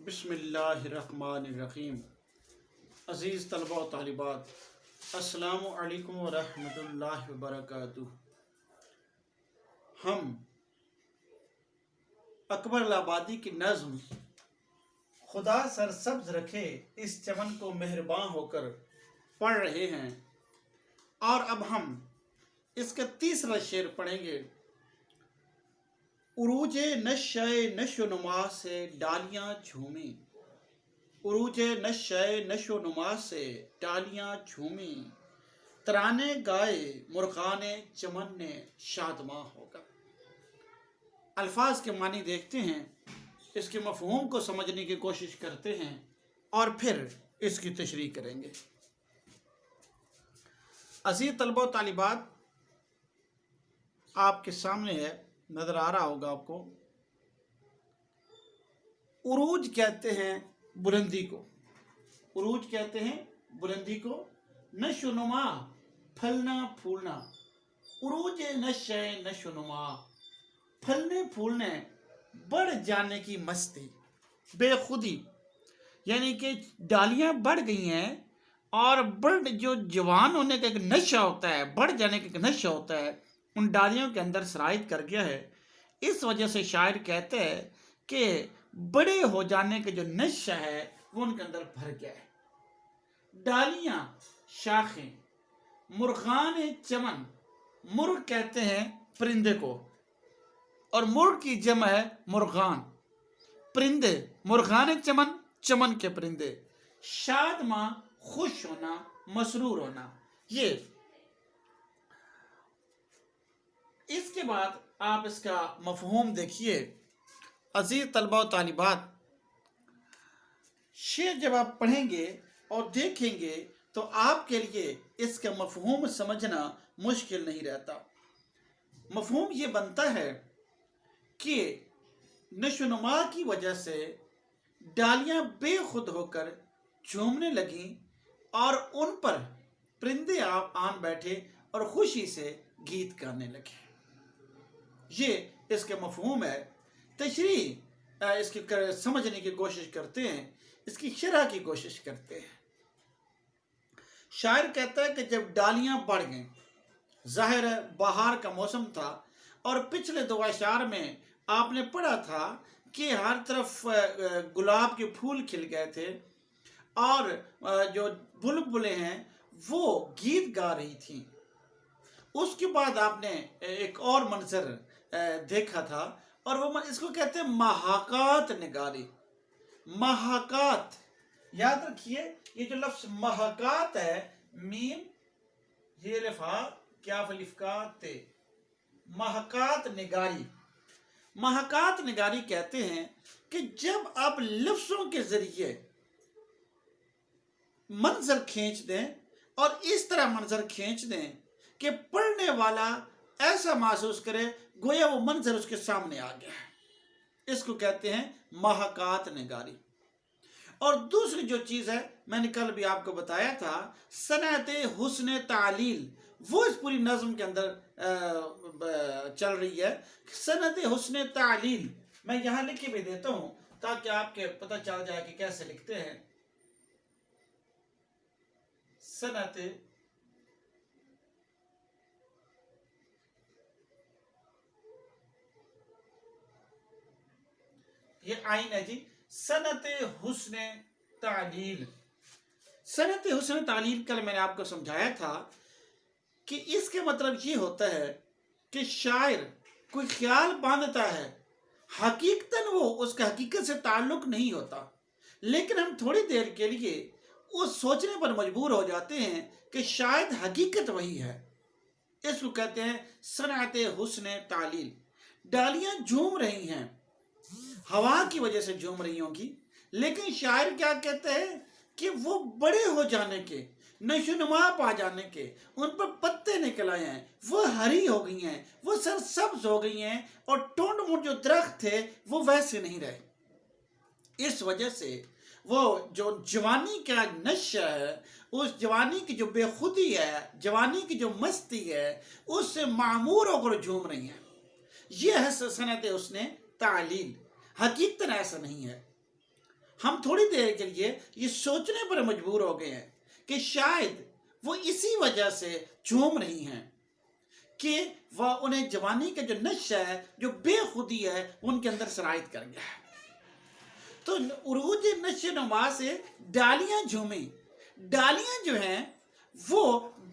बिस्मिल्लाहिर्रहमानिर्रहीम। अज़ीज़ तलबा व तालिबात, अस्सलामु अलैकुम व रहमतुल्लाहि व बरकातुहू। हम अकबर लाबादी की नज़्म खुदा सरसब्ज रखे इस चमन को मेहरबान होकर पढ़ रहे हैं, और अब हम इसका तीसरा शेर पढ़ेंगे। उरूजे नशे नशो नुमा से डालियां झूमी, उरूजे नशे नशो नुमा से डालियां झूमी, तराने गाए मुर्गाने चमन ने शादमा होगा। अल्फाज के मानी देखते हैं, इसके मफहूम को समझने की कोशिश करते हैं और फिर इसकी तशरीह करेंगे। अज़ीज़ तलबा तालिबात, आपके सामने है, नज़र आ रहा होगा आपको। उरूज कहते हैं बुलंदी को, उरूज कहते हैं बुलंदी को। नशोनुमा फलना फूलना, उरूज नशे नशोनुमा, फलने फूलने बढ़ जाने की मस्ती, बेखुदी, यानी कि डालियां बढ़ गई हैं और बढ़ जो जवान होने का एक नशा होता है, बढ़ जाने का एक नशा होता है, उन डालियों के अंदर सरायत कर गया है। इस वजह से शायर कहते हैं कि बड़े हो जाने का जो नशा है वो उनके अंदर भर गया है। डालियां, शाखें, मुर्गान चमन, मुर्ग कहते हैं परिंदे को, और मुर्ग की जमा है मुर्गान, परिंदे, मुर्गान चमन, चमन के परिंदे। शादमा खुश होना, मसरूर होना। ये इसके बाद आप इसका मफहूम देखिए। अजीज तलबा व तालिबात, शेर जब आप पढ़ेंगे और देखेंगे तो आपके लिए इसका मफहूम समझना मुश्किल नहीं रहता। मफहूम ये बनता है कि नशोनुमा की वजह से डालियां बेखुद होकर झूमने लगीं और उन पर परिंदे आन बैठे और खुशी से गीत गाने लगे। ये इसके मफहूम है। तशरीह इसकी समझने की कोशिश करते हैं, इसकी शरह की कोशिश करते हैं। शायर कहता है कि जब डालियां बढ़ गईं, ज़ाहिर है बहार का मौसम था, और पिछले दो अशार में आपने पढ़ा था कि हर तरफ गुलाब के फूल खिल गए थे और जो बुलबुलें हैं वो गीत गा रही थी। उसके बाद आपने एक और मंजर देखा था, और वो इसको कहते हैं महाकात निगारी। महाकात, याद रखिए, ये जो लफ्ज महाकात है, मीम ये लिफा क्या फलिफका ते, महाकात निगारी। महाकात निगारी कहते हैं कि जब आप लफ्जों के जरिए मंजर खींच दें, और इस तरह मंजर खींच दें कि पढ़ने वाला ऐसा महसूस करे गोया वो मंजर उसके सामने आ गया है, इसको कहते हैं महाकात निगारी। और दूसरी जो चीज़ है, मैंने कल भी आपको बताया था, सनअत हुस्न तालील, वो इस पूरी नज़्म के अंदर चल रही है। सनअत हुस्न तालील मैं यहाँ लिख के भी देता हूँ ताकि आपके पता चल जाए कि कैसे लिखते हैं। सनअत, ये आइन है जी, सनअत हुस्न तालील। सनअत हुस्न तालील कल मैंने आपको समझाया था कि इसके मतलब ये होता है कि शायर कोई ख्याल बांधता है, हकीकतन वो उसका हकीकत से ताल्लुक नहीं होता, लेकिन हम थोड़ी देर के लिए उस सोचने पर मजबूर हो जाते हैं कि शायद हकीकत वही है। इसको कहते हैं सनअत हुस्न तालील। डालियां झूम रही हैं, हवा की वजह से झूम रही होंगी, लेकिन शायर क्या कहते हैं कि वो बड़े हो जाने के, नशोनुमा पा जाने के, उन पर पत्ते निकल आए हैं, वो हरी हो गई हैं, वो सरसब्ज हो गई हैं, और टोंड मुंड जो दरख्त थे वो वैसे नहीं रहे। इस वजह से वो जो जवानी का नशा है, उस जवानी की जो बेखुदी है, जवानी की जो मस्ती है, उससे मामूर होकर झूम रही हैं। ये है सनअत हुस्न तालील। हकीकतन ऐसा नहीं है। हम थोड़ी देर के लिए ये सोचने पर मजबूर हो गए हैं कि शायद वो इसी वजह से झूम रही हैं कि वह उन्हें जवानी का जो नशा है, जो बेखुदी है, उनके अंदर सरायत कर गया है। तो उरूज नशे नुमा से डालियां झूमी। डालियां जो हैं वो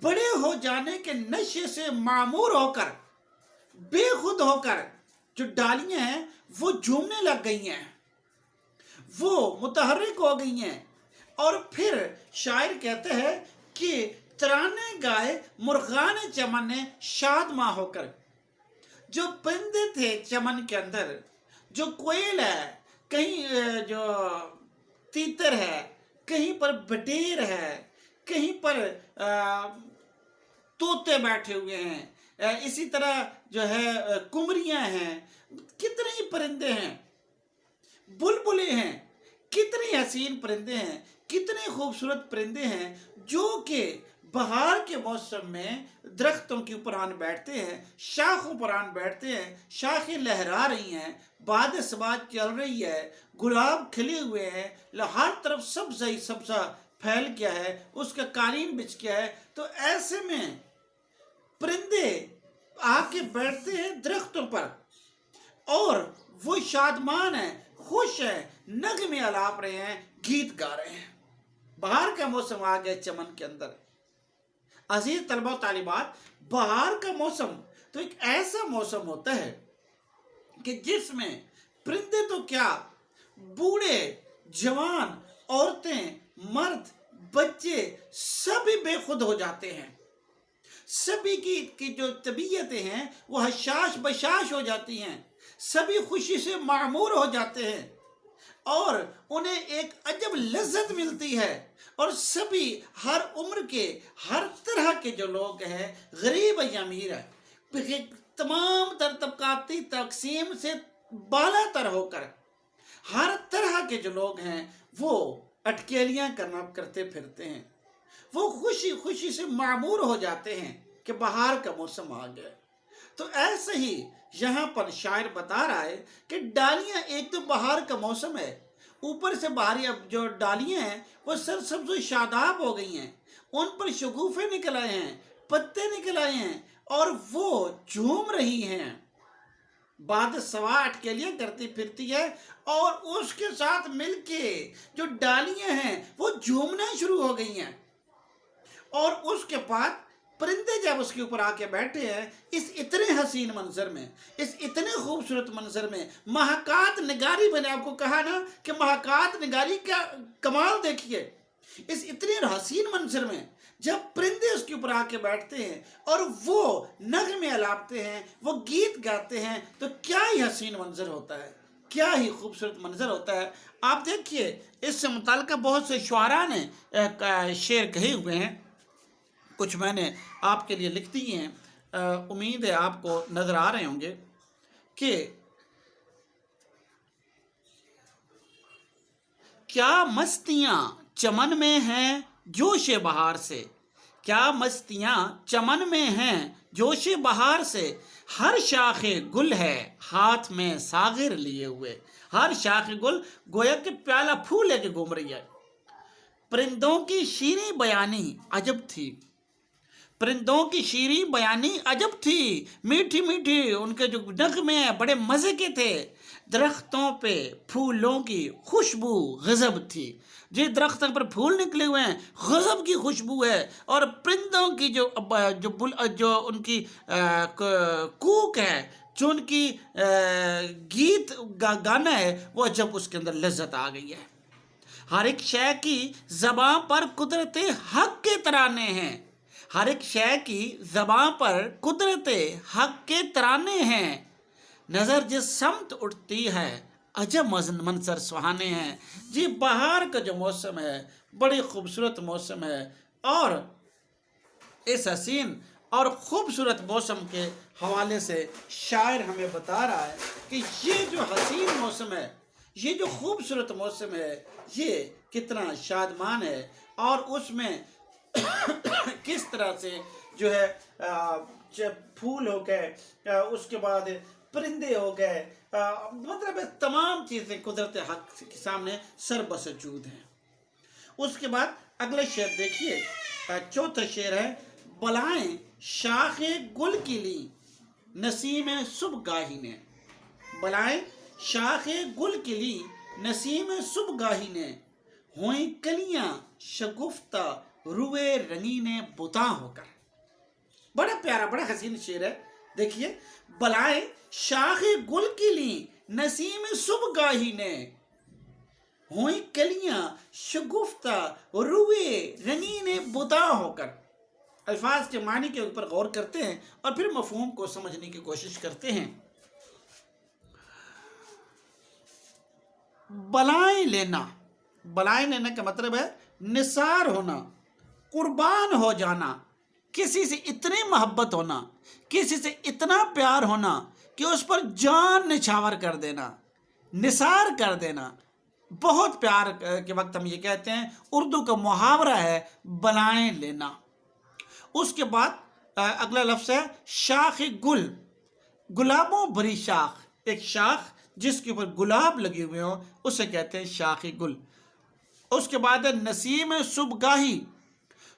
बड़े हो जाने के नशे से मामूर होकर, बेखुद होकर जो डालियां हैं वो झूमने लग गई हैं, वो मुतहर्रिक हो गई हैं। और फिर शायर कहते हैं कि तराने गाए मुर्गान चमन ने शादमा होकर। जो परिंदे थे चमन के अंदर, जो कोयल है, कहीं जो तीतर है, कहीं पर बटेर है, कहीं पर तोते बैठे हुए हैं, इसी तरह जो है कुमरियां हैं, कितने ही परिंदे हैं, बुलबुलें हैं, कितने हसीन परिंदे हैं, कितने खूबसूरत परिंदे हैं जो कि बहार के मौसम में दरख्तों के ऊपर आन बैठते हैं, शाखों पर आन बैठते हैं, शाखें लहरा रही हैं, बाद सबाज चल रही है, गुलाब खिले हुए हैं, हर तरफ सब्ज़ा ही सब्ज़ा फैल गया है, उसका कालीन बिछ गया है। तो ऐसे में परिंदे आके बैठते हैं दरख्तों पर और वो शादमान है, खुश है, नगमे अलाप रहे हैं, गीत गा रहे हैं। बहार का मौसम आ गया चमन के अंदर। अजीज तलबा तालिबात, बहार का मौसम तो एक ऐसा मौसम होता है कि जिसमें परिंदे तो क्या, बूढ़े, जवान, औरतें, मर्द, बच्चे सभी बेखुद हो जाते हैं। सभी की जो तबीयतें हैं वो हशाश बशाश हो जाती हैं, सभी खुशी से मामूर हो जाते हैं और उन्हें एक अजब लज्जत मिलती है। और सभी हर उम्र के, हर तरह के जो लोग हैं, गरीब या अमीर है, तमाम तबकाती तकसीम से बालातर होकर हर तरह के जो लोग हैं वो अटकेलियां करते फिरते हैं। वो खुशी खुशी से मामूर हो जाते हैं कि बहार का मौसम आ गया। तो ऐसे ही यहाँ पर शायर बता रहा है कि डालियां, एक तो बहार का मौसम है, ऊपर से बाहरी अब जो डालियां हैं वो सरसब्ज़ शादाब हो गई हैं, उन पर शगुफे निकल आए हैं, पत्ते निकल आए हैं और वो झूम रही हैं। बाद सवा अटकेलियां करती फिरती है और उसके साथ मिलके जो डालियां हैं वो झूमना शुरू हो गई हैं। और उसके बाद परिंदे जब उसके ऊपर आके बैठे हैं, इस इतने हसीन मंजर में, इस इतने खूबसूरत मंजर में, महकात निगारी, मैंने आपको कहा ना कि महकात निगारी का कमाल देखिए। इस इतने हसीन मंजर में जब परिंदे उसके ऊपर आके बैठते हैं और वो नगमे अलापते हैं, वो गीत गाते हैं, तो क्या ही हसीन मंजर होता है, क्या ही खूबसूरत मंजर होता है। आप देखिए, इससे मुताल्लिक़ बहुत से शुआरा ने शेर कहे हुए हैं, कुछ मैंने आपके लिए लिख दिए हैं, उम्मीद है आपको नज़र आ रहे होंगे कि क्या मस्तियाँ चमन में हैं जोश बहार से, क्या मस्तियाँ चमन में हैं जोश बहार से, हर शाखे गुल है हाथ में सागिर लिए हुए। हर शाखे गुल गोया के प्याला फूल लेके घूम रही है। परिंदों की शीरी बयानी अजब थी, परिंदों की शीरी बयानी अजब थी, मीठी मीठी उनके जो नगमे बड़े मज़े के थे। दरख्तों पे फूलों की खुशबू गज़ब थी, जी दरख्तों पर फूल निकले हुए हैं, गज़ब की खुशबू है। और परिंदों की जो उनकी कूक है, जो उनकी गीत गाना है, वो जब उसके अंदर लज्जत आ गई है। हर एक शय की ज़बां पर कुदरत हक के तराने हैं, हर एक शय की ज़बां पर कुदरत हक के तराने हैं। नज़र जिस समत उठती है अजब मंजर सुहाने हैं। जी बहार का जो मौसम है बड़ी खूबसूरत मौसम है और इस हसीन और ख़ूबसूरत मौसम के हवाले से शायर हमें बता रहा है कि ये जो हसीन मौसम है, ये जो खूबसूरत मौसम है, ये कितना शादमान है और उसमें किस तरह से जो है जब फूल हो गए, उसके बाद परिंदे हो गए, मतलब तमाम चीज़ें कुदरत हक के सामने सर बसजूद हैं। उसके बाद अगला शेर देखिए, चौथा शेर है, बलाएं शाखे गुल की ली नसीम सुबगाही ने। बलाएं शाखे गुल की ली नसीम सुबगाही ने, हुई कलियां शगुफ्ता रुए रंगीने बुता होकर। बड़ा प्यारा बड़ा हसीन शेर है। देखिए, बलाएं शाखे गुल की ली नसीम सुबगाही ने, हुई कलियां शगुफ्ता रुए रंगीने बुता होकर। अल्फाज के मानी के ऊपर गौर करते हैं और फिर मफहूम को समझने की कोशिश करते हैं। बलाएं लेना, बलाएं लेने का मतलब है निसार होना, कुर्बान हो जाना, किसी से इतनी मोहब्बत होना, किसी से इतना प्यार होना कि उस पर जान निछावर कर देना, निसार कर देना। बहुत प्यार के वक्त हम ये कहते हैं, उर्दू का मुहावरा है बलाएं लेना। उसके बाद अगला लफ्ज़ है शाख गुल, गुलाबों भरी शाख, एक शाख जिसके ऊपर गुलाब लगे हुए हो उसे कहते हैं शाख गुल। उसके बाद है नसीम सुबगाही,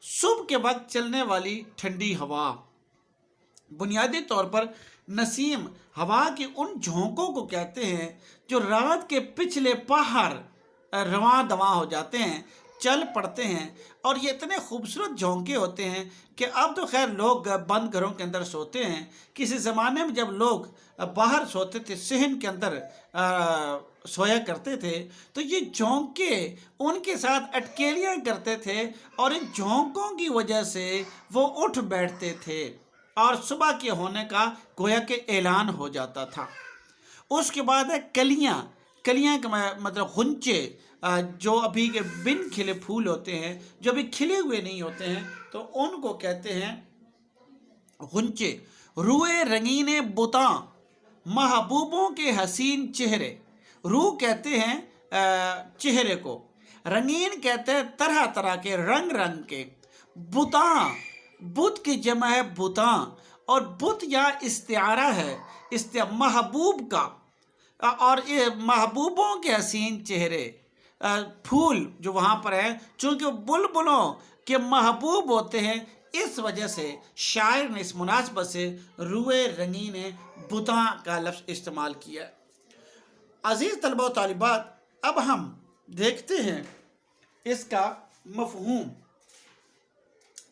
सुबह के वक्त चलने वाली ठंडी हवा। बुनियादी तौर पर नसीम हवा के उन झोंकों को कहते हैं जो रात के पिछले पहर रवां दवां हो जाते हैं, चल पड़ते हैं, और ये इतने खूबसूरत झोंके होते हैं कि अब तो खैर लोग बंद घरों के अंदर सोते हैं। किसी ज़माने में जब लोग बाहर सोते थे, सहन के अंदर सोया करते थे, तो ये झोंके उनके साथ अटकेलियाँ करते थे और इन झोंकों की वजह से वो उठ बैठते थे और सुबह के होने का गोया के ऐलान हो जाता था। उसके बाद है कलियाँ, कलियाँ का मतलब गुंचे, जो अभी के बिन खिले फूल होते हैं, जो अभी खिले हुए नहीं होते हैं, तो उनको कहते हैं गुंचे। रुए रंगीने बुता, महबूबों के हसीन चेहरे। रूह कहते हैं चेहरे को, रंगीन कहते हैं तरह तरह के, रंग रंग के। बुता, बुत की जमा है बुता, और बुत या इस्तिआरा है महबूब का, और ये महबूबों के हसीन चेहरे। फूल जो वहाँ पर है, चूँकि बुलबुलों के महबूब होते हैं, इस वजह से शायर ने इस मुनासबत से रुए रंगीने बुता का लफ्ज़ इस्तेमाल किया। अज़ीज़ तलबा व तालिबात, अब हम देखते हैं इसका मफहूम,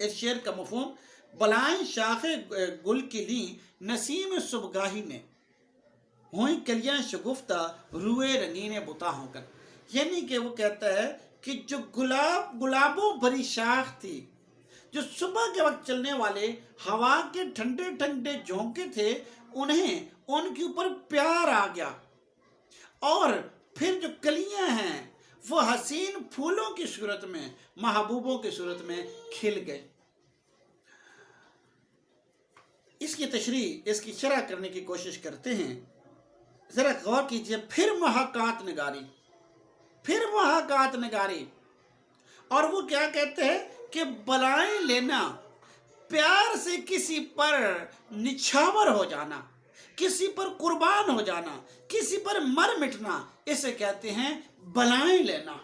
इस शेर का मफहूम। बलाएं शाखे गुल की ली नसीम सुबगाही ने, हुई कलियां शगुफ्ता रुए रंगीने बुता होकर। यानी कि वो कहता है कि जो गुलाबों भरी शाख थी, जो सुबह के वक्त चलने वाले हवा के ठंडे ठंडे झोंके थे, उन्हें उनके ऊपर प्यार आ गया, और फिर जो कलियां हैं वो हसीन फूलों की सूरत में, महबूबों की सूरत में खिल गए। इसकी तशरीह, इसकी शरह करने की कोशिश करते हैं। जरा गौर कीजिए, फिर महाकात निगारी, फिर महाकात निगारी, और वो क्या कहते हैं कि बलाएं लेना, प्यार से किसी पर निछावर हो जाना, किसी पर कुर्बान हो जाना, किसी पर मर मिटना, इसे कहते हैं बलाएं लेना।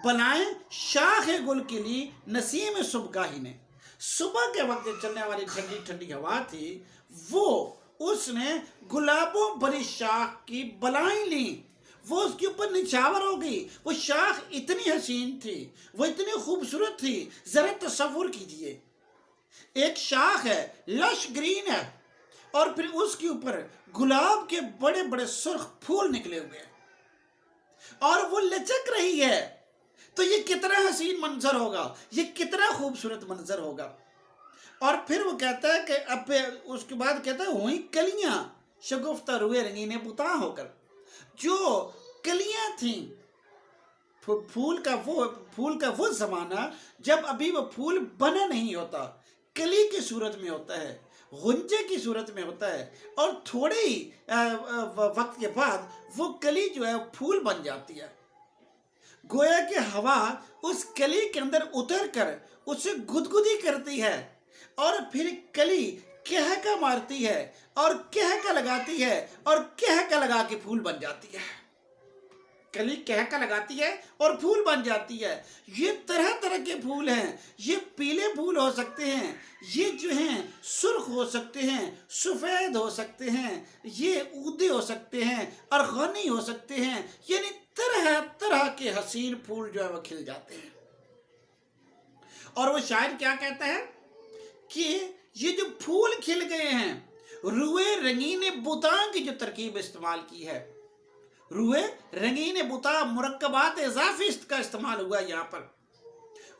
बलाएं शाख गुल के लिए नसीम सुबगाही ने, सुबह के वक्त चलने वाली ठंडी ठंडी हवा थी, वो उसने गुलाबों भरी शाख की बलाएं ली, वो उसके ऊपर निछावर हो गई। वो शाख इतनी हसीन थी, वो इतनी खूबसूरत थी। जरा तसव्वुर कीजिए, एक शाख है, लश ग्रीन है, और फिर उसके ऊपर गुलाब के बड़े बड़े सुर्ख फूल निकले हुए हैं और वो लचक रही है, तो ये कितना हसीन मंजर होगा, ये कितना खूबसूरत मंजर होगा। और फिर वो कहता है कि अब उसके बाद कहता है हुई कलियां शगुफ्ता रुए रंगीने बुता होकर। जो कलियां थी, फूल का वो जमाना जब अभी वो फूल बना नहीं होता, कली की सूरत में होता है, गुंजे की सूरत में होता है, और थोड़े ही वक्त के बाद वो कली जो है फूल बन जाती है। गोया कि हवा उस कली के अंदर उतर कर उसे गुदगुदी करती है, और फिर कली कहका मारती है और कहका लगाती है और कहका लगा के फूल बन जाती है। कली कहका लगाती है और फूल बन जाती है। ये तरह तरह के फूल हैं। ये पीले फूल हो सकते हैं, ये जो हैं सुर्ख हो सकते हैं, सफ़ेद हो सकते हैं, ये ऊदे हो सकते हैं और गनी हो सकते हैं। यानी तरह तरह के हसीन फूल जो है वो खिल जाते हैं। और वो शायर क्या कहता है कि ये जो फूल खिल गए हैं, रुए रंगीन बुता की जो तरकीब इस्तेमाल की है, रुए रंगीन बुता, मुरक्कबात इजाफी का इस्तेमाल हुआ यहाँ पर।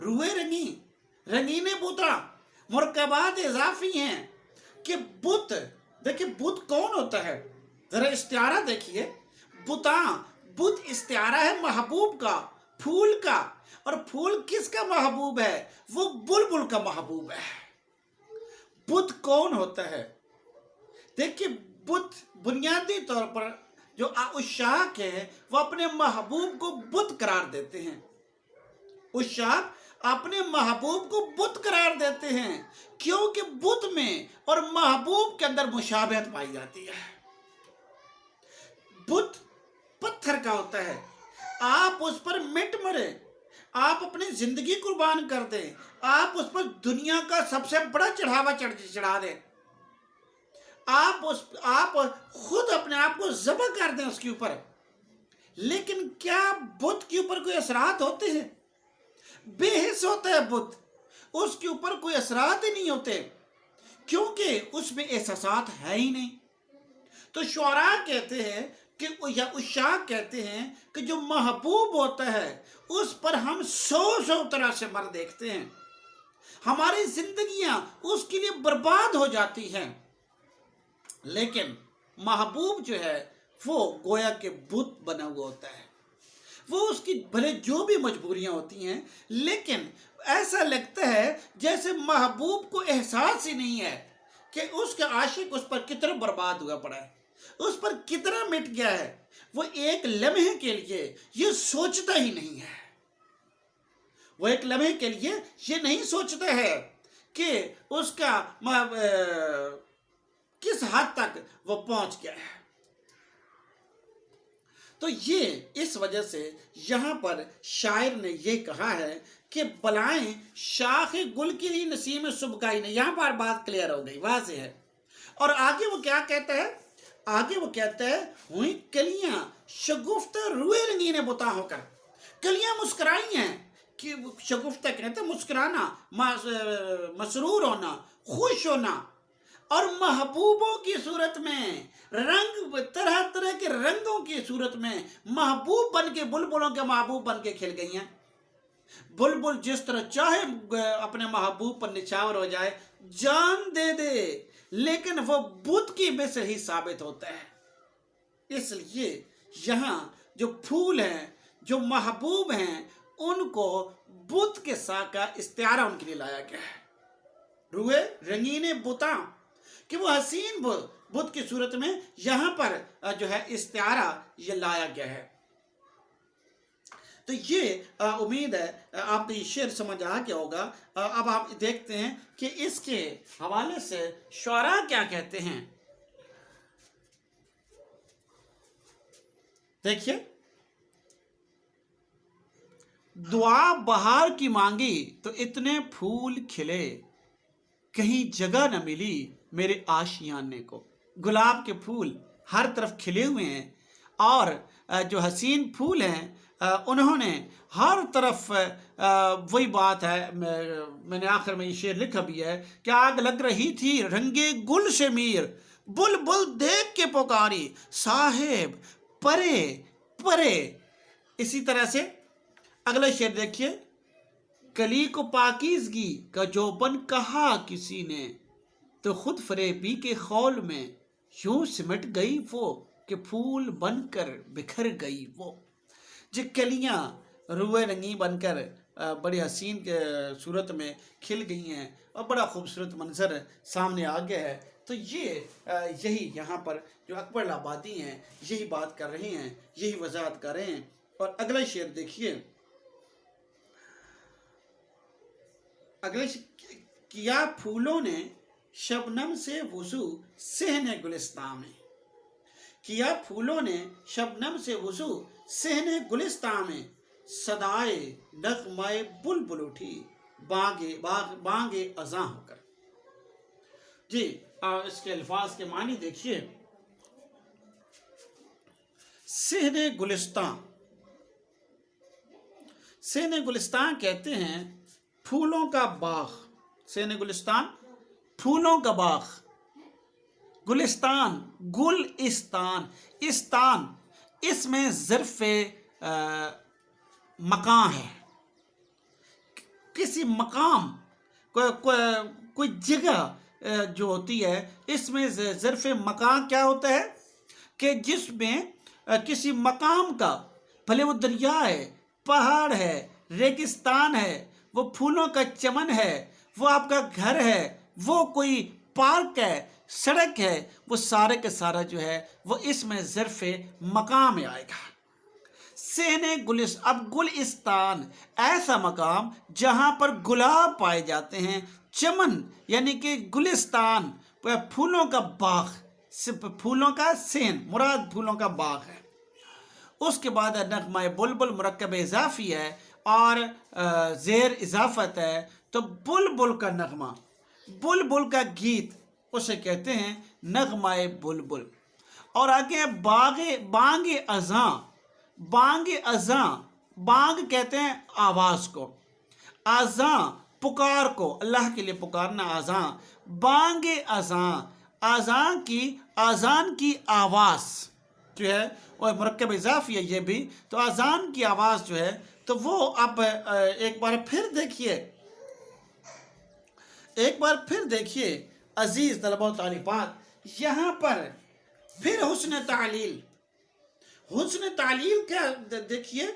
रुए रंगीन बुता, मुरक्कबात इजाफी हैं कि बुत, देखिए बुत कौन होता है, जरा इस्तियारा देखिए। बुत इस्तियारा है महबूब का, फूल का। और फूल किसका महबूब है? वो बुलबुल का महबूब है। बुत कौन होता है? देखिए बुत बुनियादी तौर पर जो उशाक है वो अपने महबूब को बुत करार देते हैं। उशाक अपने महबूब को बुत करार देते हैं क्योंकि बुत में और महबूब के अंदर मुशाबहत पाई जाती है। बुत पत्थर का होता है, आप उस पर मिट मरे, आप अपनी जिंदगी कुर्बान कर दें, आप उस पर दुनिया का सबसे बड़ा चढ़ावा चढ़ा दें, आप खुद अपने आप को ज़बह कर दें उसके ऊपर, लेकिन क्या बुत के ऊपर कोई असरात होते हैं? बेहिस होता है बुत, उसके ऊपर कोई असरात ही नहीं होते क्योंकि उसमें एहसासात है ही नहीं। तो शुअरा कहते हैं कि या उशाक कहते हैं कि जो महबूब होता है उस पर हम सौ तरह से मर देखते हैं, हमारी जिंदगियां उसके लिए बर्बाद हो जाती हैं। लेकिन महबूब जो है वो गोया के बुत बना हुआ होता है। वो उसकी भले जो भी मजबूरियां होती हैं, लेकिन ऐसा लगता है जैसे महबूब को एहसास ही नहीं है कि उसका आशिक उस पर कितना बर्बाद हुआ पड़ा है, उस पर कितना मिट गया है। वो एक लम्हे के लिए ये सोचता ही नहीं है, वो एक लम्हे के लिए ये नहीं सोचता है कि उसका किस हद तक वो पहुंच गया है। तो ये इस वजह से यहाँ पर शायर ने ये कहा है कि बलाएं शाख गुल की ली नसीम सुबकाई ने। यहाँ पर बात क्लियर हो गई, वाज़ेह है। और आगे वो क्या कहता है? आगे वो कहता है हुई कलियां शगुफ्ता रुए रंगीन बुता होकर, कलियां मुस्कुराई हैं कि शगुफ्ता कहते मुस्कुराना, मसरूर होना, खुश होना। और महबूबों की सूरत में, रंग तरह तरह के रंगों की सूरत में महबूब बन के, बुलबुलों के महबूब बन के खिल गई हैं। बुलबुल जिस तरह चाहे अपने महबूब पर निछावर हो जाए, जान दे दे, लेकिन वो बुत की मिस्र ही साबित होता है। इसलिए यहाँ जो फूल हैं, जो महबूब हैं, उनको बुत के साथ का इस्तियारा उनके लिए लाया गया है। रुए रंगीने बुता कि वो हसीन बुत की सूरत में यहाँ पर जो है इस्तियारा ये लाया गया है। तो ये उम्मीद है आपको ये शेर समझ आ गया होगा। अब आप देखते हैं कि इसके हवाले से शुअरा क्या कहते हैं। देखिए, दुआ बहार की मांगी तो इतने फूल खिले, कहीं जगह न मिली मेरे आशियाने को। गुलाब के फूल हर तरफ खिले हुए हैं और जो हसीन फूल हैं उन्होंने हर तरफ वही बात है, मैंने आखिर में ये शेर लिखा भी है कि आग लग रही थी रंगे गुल से मीर, बुलबुल देख के पुकारी साहेब परे परे। इसी तरह से अगला शेर देखिए, कली को पाकीज़गी का जोबन कहा किसी ने, तो खुद फरेबी के खौल में यूं सिमट गई वो कि फूल बनकर बिखर गई वो। जो कलियां रुए रंगी बनकर बड़ी हसीन के सूरत में खिल गई हैं और बड़ा खूबसूरत मंजर सामने आ गया है। तो ये यही यहाँ पर जो अकबर आबादी हैं यही बात कर रहे हैं, यही वजाहत कर रहे हैं। और अगला शेर देखिए, अगले किया फूलों ने शबनम से वुजू सहने गुलिस्तां में। किया फूलों ने शबनम से वुजू सहने गुलिस्तां में। सदाए नगमाए बुलबुल उठी बांगे अज़ां होकर। जी इसके अल्फाज के मानी देखिए। सहने गुलिस्तां, सहने गुलिस्तान कहते हैं फूलों का बाग। सहने गुलिस्तान फूलों का बाग। गुलिस्तान गुलिस्तान, इस्तान इसमें ज़र्फ़े मकान है। किसी मकाम कोई जगह जो होती है, इसमें ज़र्फ़ मकान क्या होता है कि जिसमें किसी मकाम का, भले वो दरिया है, पहाड़ है, रेगिस्तान है, वो फूलों का चमन है, वो आपका घर है, वो कोई पार्क है, सड़क है, वो सारे के सारा जो है वो इसमें ज़र्फ़ मकाम में आएगा। सहने गुलिस, अब गुलिस्तान ऐसा मकाम जहाँ पर गुलाब पाए जाते हैं, चमन यानी कि गुलिस्तान फूलों का बाग, फूलों का सेन मुराद फूलों का बाग है। उसके बाद नगमा बुलबुल मुरक्कब इजाफी है और ज़ेर इजाफत है, तो बुलबुल का नगमा, बुलबुल का गीत उसे कहते हैं नगमाए बुलबुल। और आगे बांगे अज़ां, बांगे अज़ां, बांग कहते हैं आवाज़ को, अज़ां पुकार को, अल्लाह के लिए पुकारना, अज़ां बांगे अज़ां, अज़ान की आवाज़ जो है और मुरक्कब इजाफी है ये भी, तो अज़ान की आवाज़ जो है तो वो आप एक बार फिर देखिए, एक बार फिर देखिए अजीज तलबा व तालिबात, यहाँ पर फिर हुस्न तालील, हुस्न तालील क्या देखिए,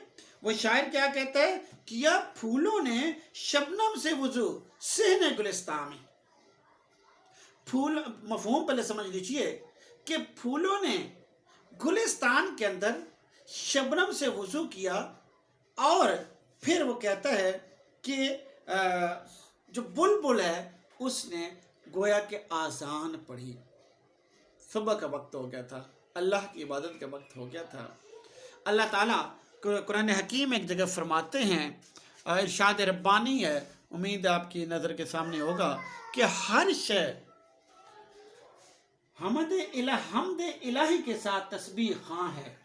वो शायर क्या कहता है, किया फूलों ने शबनम से वुजू सहने गुलिस्तां में। फूल मफहूम पहले समझ लीजिए कि फूलों ने गुलिस्तान के अंदर शबनम से वुजू किया, और फिर वो कहता है कि जो बुलबुल है उसने गोया के आज़ान पढ़ी। सुबह का वक्त हो गया था, अल्लाह की इबादत का वक्त हो गया था। अल्लाह ताला कुरान हकीम एक जगह फरमाते हैं, इरशाद रब्बानी है, उम्मीद आपकी नज़र के सामने होगा, कि हर शय हमद इलाही के साथ तस्बीह हाँ है,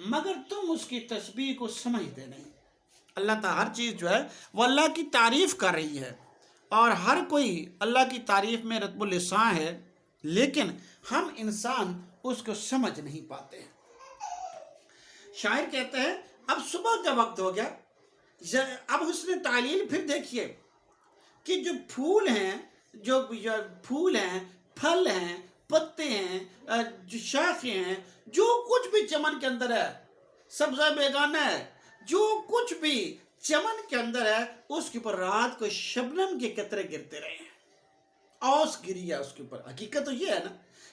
मगर तुम उसकी तस्बीह को समझते नहीं। अल्लाह ताला हर चीज़ जो है वो अल्लाह की तारीफ़ कर रही है, और हर कोई अल्लाह की तारीफ़ में रत्बुल लिसान है, लेकिन हम इंसान उसको समझ नहीं पाते। शायर कहते हैं अब सुबह का वक्त हो गया, अब हुस्न तालील फिर देखिए कि जो फूल हैं, जो फूल हैं, फल हैं, पत्ते हैं, जो शाखें हैं, जो कुछ भी चमन के अंदर है, सब्ज़ा बेगाना है, जो कुछ भी चमन के अंदर है, उसके ऊपर रात को शबनम के कतरे गिरते रहे हैं। औस गिरी है उसके ऊपर। हकीकत तो ये है ना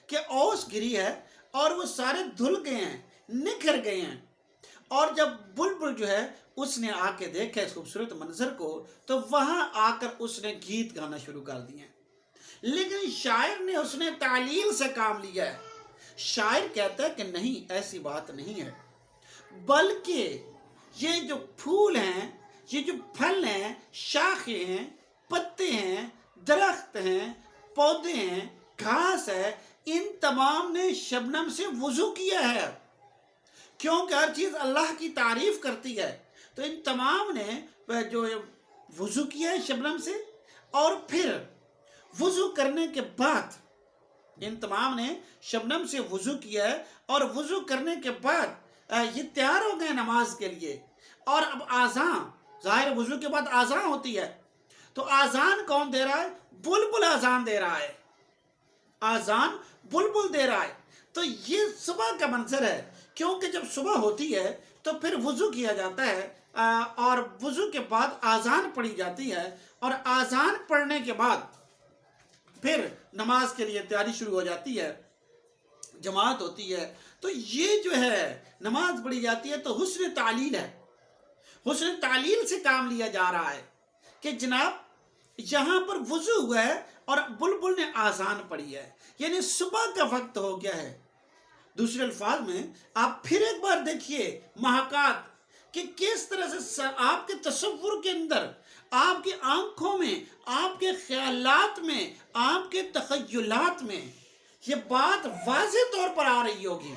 कि औस गिरी है और वो सारे धुल गए हैं, निखर गए हैं। और जब बुलबुल जो है उसने आके देखा इस खूबसूरत मंजर को, तो वहां आकर उसने गीत गाना शुरू कर दिए। लेकिन शायर ने उसने तालील से काम लिया है। शायर कहता है कि नहीं, ऐसी बात नहीं है, बल्कि ये जो फूल हैं, ये जो फल हैं, शाखें हैं, पत्ते हैं, दरख्त हैं, पौधे हैं, घास है, इन तमाम ने शबनम से वुजू किया है। क्योंकि हर चीज़ अल्लाह की तारीफ करती है, तो इन तमाम ने जो वुजू किया है शबनम से, और फिर वुजू करने के बाद इन तमाम ने शबनम से वुजू किया है, और वुजू करने के बाद ये तैयार हो गए नमाज के लिए। और अब आज़ान, ज़ाहिर वुजू के बाद आज़ान होती है, तो आज़ान कौन दे रहा है? बुलबुल आज़ान दे रहा है, आज़ान बुलबुल दे रहा है। तो ये सुबह का मंजर है, क्योंकि जब सुबह होती है तो फिर वुजू किया जाता है, और वुजू के बाद आज़ान पढ़ी जाती है, और आज़ान पढ़ने के बाद फिर नमाज के लिए तैयारी शुरू हो जाती है, जमात होती है। तो ये जो है नमाज पढ़ी जाती है, तो हुस्न तालील है। हुस्न तालील से काम लिया जा रहा है कि जनाब यहाँ पर वुजू हुआ है, اور بلبل نے آزان پڑھی ہے، یعنی صبح کا وقت ہو گیا ہے۔ دوسرے الفاظ میں آپ پھر ایک بار دیکھیے محاکات کہ کس طرح سے آپ کے تصور کے اندر، آپ کی آنکھوں میں، آپ کے خیالات میں، آپ کے تخیلات میں یہ بات واضح طور پر آ رہی ہوگی۔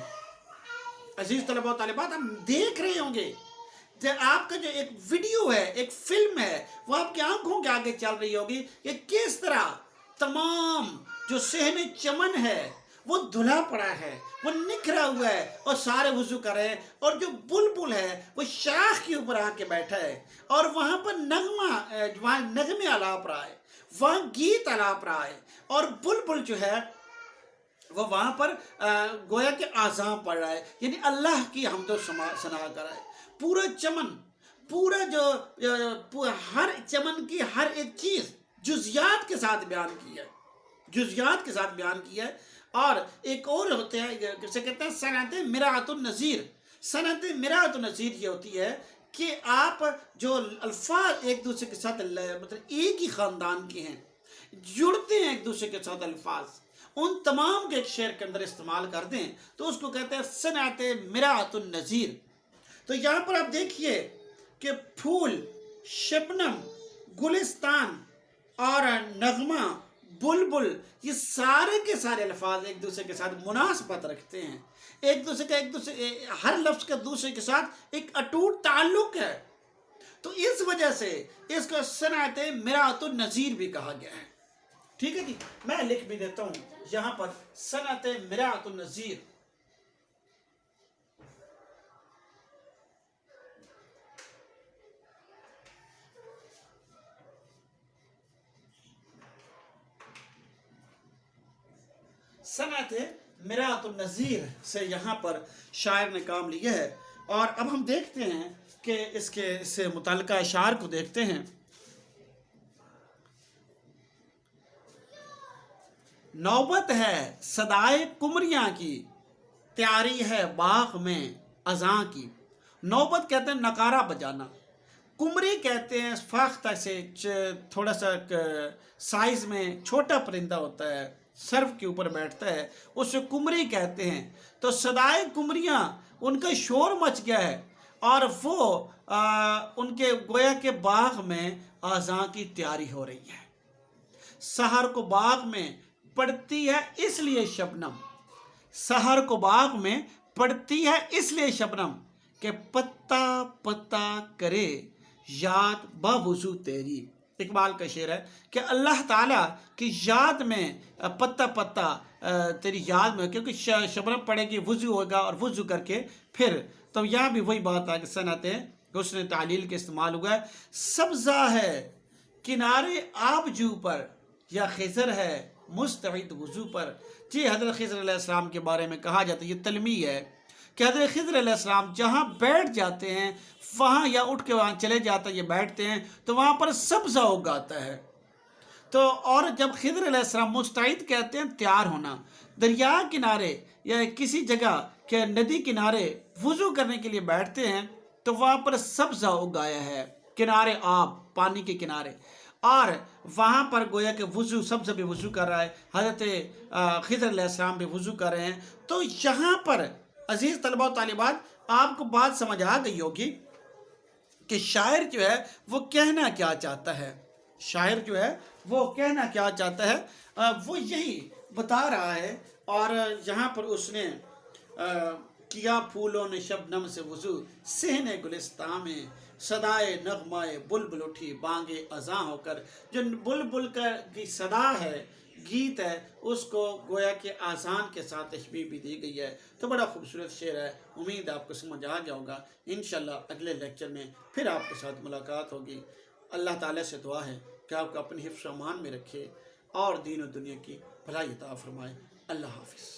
عزیز طلبہ و طالبات، ہم دیکھ رہے ہوں گے کہ آپ کا جو ایک ویڈیو ہے، ایک فلم ہے، وہ آپ کی آنکھوں کے آگے چل رہی ہوگی کہ کس طرح تمام جو صحن چمن ہے وہ دھلا پڑا ہے، وہ نکھرا ہوا ہے اور سارے وضو کر رہے ہیں، اور جو بلبل ہے وہ شاخ کے اوپر آ کے بیٹھا ہے اور وہاں پر وہاں نغمے الاپ رہا ہے، وہاں گیت الاپ رہا ہے، اور بلبل جو ہے وہ وہاں پر گویا کہ آزاں پڑھ رہا ہے، یعنی اللہ کی حمد و ثنا کر رہا ہے۔ پورا چمن، پورا جو ہر چمن کی ہر ایک چیز جزیات کے ساتھ بیان کی ہے، جزیات کے ساتھ بیان کی ہے۔ اور ایک اور ہوتے ہیں جسے کہتے ہیں صنعت مراعۃ النظیر۔ صنعت مراعۃ النظیر یہ ہوتی ہے کہ آپ جو الفاظ ایک دوسرے کے ساتھ مطلب ایک ہی خاندان کے ہیں، جڑتے ہیں ایک دوسرے کے ساتھ الفاظ، ان تمام کے ایک شعر کے اندر استعمال کر دیں تو اس کو کہتے ہیں صنعت مراعۃ النظیر۔ تو یہاں پر آپ دیکھیے کہ پھول، شبنم، گلستان اور نغمہ، بلبل، یہ سارے کے سارے الفاظ ایک دوسرے کے ساتھ مناسبت رکھتے ہیں، ایک دوسرے کا ہر لفظ کا دوسرے کے ساتھ ایک اٹوٹ تعلق ہے۔ تو اس وجہ سے اس کو صنعت مراعۃ النظیر بھی کہا گیا ہے۔ ٹھیک ہے جی، میں لکھ بھی دیتا ہوں یہاں پر صنعت مراعۃ النظیر۔ صنعت مراعۃ النظیر سے یہاں پر شاعر نے کام لیا ہے، اور اب ہم دیکھتے ہیں کہ اس سے متعلقہ اشعار کو دیکھتے ہیں۔ نوبت ہے صدائے قمریاں کی، تیاری ہے باغ میں اذاں کی۔ نوبت کہتے ہیں نقارہ بجانا، قمری کہتے ہیں فاختہ سے تھوڑا سا سائز میں چھوٹا پرندہ ہوتا ہے، سرف کے اوپر بیٹھتا ہے، اسے قمری کہتے ہیں۔ تو صدائے قمریاں، ان کا شور مچ گیا ہے اور وہ ان کے گویا کے باغ میں اذاں کی تیاری ہو رہی ہے۔ سحر کو باغ میں پڑتی ہے اس لیے شبنم، سحر کو باغ میں پڑتی ہے اس لیے شبنم، کہ پتا پتا کرے یاد باوضو تیری۔ اقبال کا شعر ہے کہ اللہ تعالیٰ کی یاد میں پتا پتا تیری یاد میں، کیونکہ شبنم پڑے گی وضو ہوگا اور وضو کر کے پھر تو یہاں بھی وہی بات ہے کہ صنعت حسن تعلیل کے استعمال ہوا ہے۔ سبزہ ہے کنارے آب جو پر، یا خضر ہے مستعد وضو پر۔ جی حضرت خضر علیہ السلام کے بارے میں کہا جاتا ہے، یہ تلمیح ہے کہ حضرت خضر علیہ السلام جہاں بیٹھ جاتے ہیں وہاں، یا اٹھ کے وہاں چلے جاتے ہیں، یہ بیٹھتے ہیں تو وہاں پر سبزہ اگاتا ہے۔ تو اور جب خضر علیہ السلام مستعد کہتے ہیں تیار ہونا، دریا کنارے یا کسی جگہ کے ندی کنارے وضو کرنے کے لیے بیٹھتے ہیں تو وہاں پر سبزہ اگایا ہے، کنارے آب، پانی کے کنارے، اور وہاں پر گویا کہ وضو، سبزہ بھی وضو کر رہا ہے، حضرت خضر علیہ السلام بھی وضو کر رہے ہیں۔ تو یہاں پر عزیز طلبہ و طالبات آپ کو بات سمجھ آ گئی ہوگی کہ شاعر جو ہے وہ کہنا کیا چاہتا ہے، شاعر جو ہے وہ کہنا کیا چاہتا ہے، وہ یہی بتا رہا ہے۔ اور یہاں پر اس نے کیا پھولوں نے شبنم سے وضو، صحن گلستاں میں صدائے نغمہ بلبل اٹھی بانگے اذاں ہو کر۔ جو بلبل کی صدا ہے، گیت ہے، اس کو گویا کہ آذان کے ساتھ تشبیہ بھی دی گئی ہے۔ تو بڑا خوبصورت شعر ہے، امید آپ کو سمجھ آ گیا ہوگا۔ انشاءاللہ اگلے لیکچر میں پھر آپ کے ساتھ ملاقات ہوگی۔ اللہ تعالیٰ سے دعا ہے کہ آپ کو اپنے حفظ و امان میں رکھے اور دین و دنیا کی بھلائی عطا فرمائے۔ اللہ حافظ۔